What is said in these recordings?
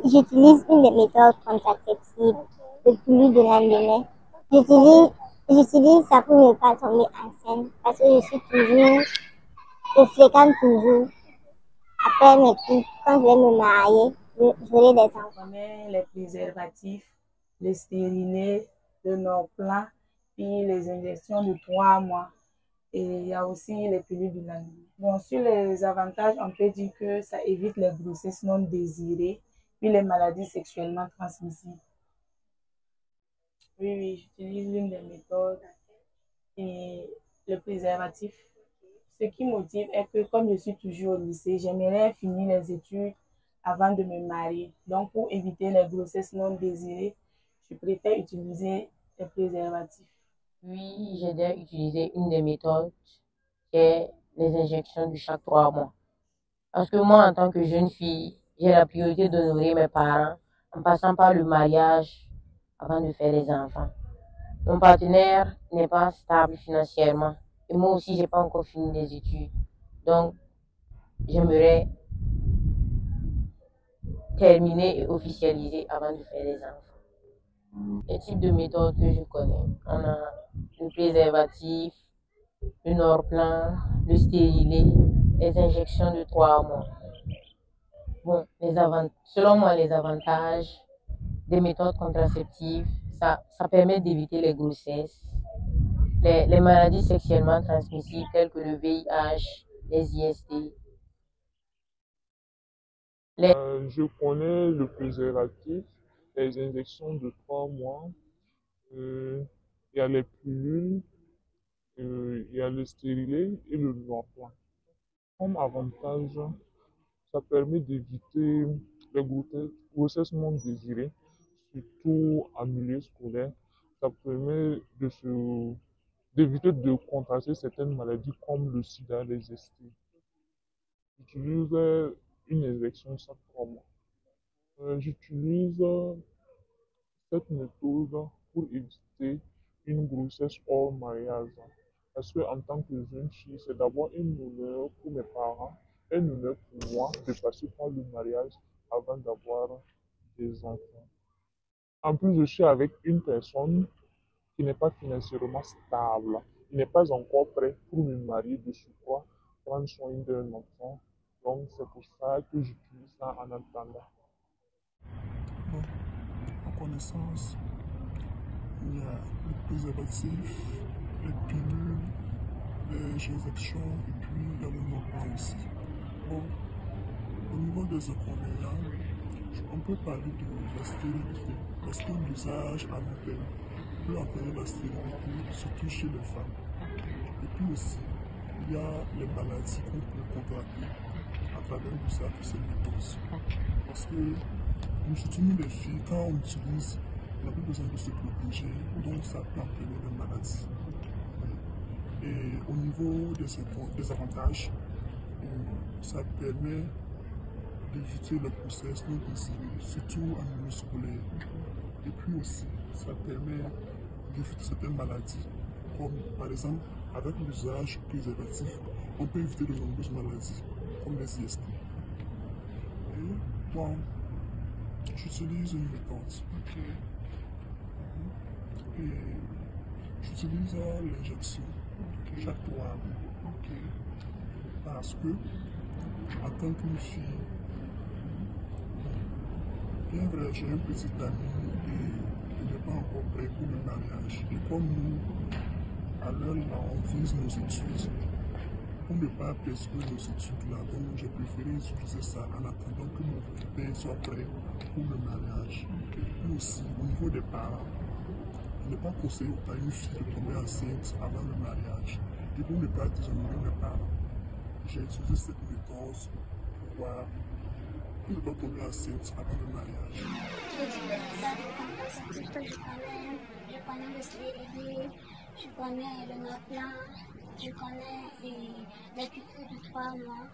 J'utilise une des méthodes contraceptives depuis de lendemain. J'utilise ça pour ne pas tomber enceinte parce que je fréquente toujours après mes cours, quand je vais me marier, j'aurai des enfants. On connaît les préservatifs, les stérilés, le Norplan, puis les injections de 3 mois. Et il y a aussi les pilules du lendemain. Bon, sur les avantages, on peut dire que ça évite les grossesses non désirées, puis les maladies sexuellement transmissibles. Oui, oui, j'utilise l'une des méthodes et le préservatif. Ce qui motive est que comme je suis toujours au lycée, j'aimerais finir les études avant de me marier. Donc, pour éviter les grossesses non désirées, je préfère utiliser les préservatifs. Oui, j'ai déjà utilisé une des méthodes qui est les injections de chaque 3 mois. Parce que moi, en tant que jeune fille, j'ai la priorité d'honorer mes parents en passant par le mariage avant de faire les enfants. Mon partenaire n'est pas stable financièrement et moi aussi, j'ai pas encore fini les études. Donc, j'aimerais terminer et officialiser avant de faire les enfants. Les types de méthodes que je connais, on a le préservatif, le Norplan, le stérilet, les injections de 3 mois. Bon, selon moi, les avantages des méthodes contraceptives, ça permet d'éviter les grossesses, les maladies sexuellement transmissibles telles que le VIH, les IST. Je connais le préservatif, les injections de 3 mois, euh, il y a les pilules, il y a le stérilet et le Norplan. Comme avantage, ça permet d'éviter les grossesses non désirées, surtout en milieu scolaire. Ça permet d'éviter de contracter certaines maladies comme le sida, les ST. J'utilise une injection chaque 3 mois. J'utilise cette méthode pour éviter une grossesse hors mariage. Parce qu'en tant que jeune fille, c'est d'abord un honneur pour mes parents, un honneur pour moi de passer par le mariage avant d'avoir des enfants. En plus, je suis avec une personne qui n'est pas financièrement stable. Il n'est pas encore prêt pour me marier de surcroît, prendre soin d'un enfant. Donc, c'est pour ça que j'utilise ça en attendant. Bon, en connaissance, il y a le préservatif, les pilules, les injections et puis il y a le Norplan aussi. Bon, au niveau des inconvénients, on peut parler de la stérilité, parce que l'usage à long terme peut entraîner la stérilité, surtout chez les femmes. Et puis aussi, il y a les maladies qu'on peut contracter à travers l'usage de ces méthodes. Parce que surtout nous les filles, quand on utilise, on n'a plus besoin de se protéger, donc ça peut entraîner des maladies. Et au niveau des avantages, ça permet d'éviter les grossesses non désirées, surtout en milieu scolaire. Et puis aussi, ça permet d'éviter certaines maladies, comme par exemple, avec l'usage préservatif, on peut éviter de nombreuses maladies, comme les IST. Et bon, j'utilise une méthode. Et j'utilise l'injection chaque 3 mois. Parce que, en tant qu'une fille, bien vrai, j'ai un petit ami et il n'est pas encore prêt pour le mariage. Et comme nous, à l'heure là, on vise nos études, pour ne pas percevoir nos études là, donc j'ai préféré utiliser ça en attendant que mon père soit prêt pour le mariage. Et aussi, au niveau des parents, il n'est pas conseillé à une fille de tomber enceinte avant le mariage. Et pour ne pas déshonorer mes parents, j'ai utilisé cette méthode pour ne pas tomber enceinte avant le mariage. Je connais le stérilet, je connais le Norplan, je connais les piqûres de 3 mois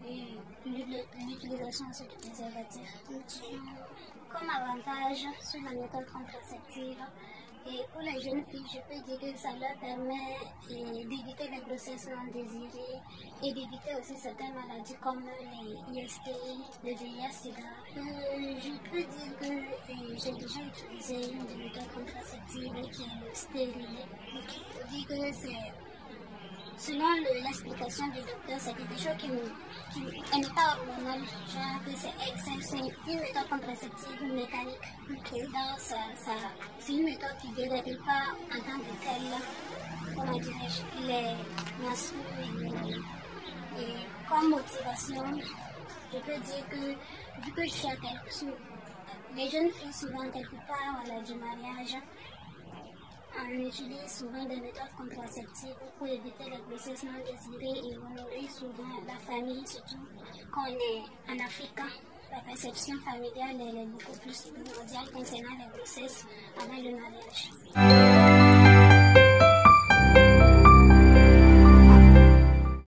et l'utilisation aussi du préservatif. Comme avantage sur la méthode contraceptive, Et pour les jeunes filles, je peux dire que ça leur permet d'éviter les grossesses non désirées et d'éviter aussi certaines maladies comme les IST, le VIH-Sida. Je peux dire que j'ai déjà utilisé une des méthodes contraceptives qui est le stérilet. Je dis que c'est, selon l'explication du docteur, c'est quelque chose qui n'est pas hormonal, genre que c'est une méthode contraceptive mécanique. Donc c'est une méthode qui ne dérègle pas en tant que telle, comment dirais-je, les menstrues. Et comme motivation, je peux dire que vu que je suis à les jeunes filles souvent quelque part à l'âge du mariage, on utilise souvent des méthodes contraceptives pour éviter les grossesses non désirées et honorer souvent la famille, surtout quand on est en Afrique. La perception familiale est beaucoup plus primordiale concernant les grossesses avant le mariage.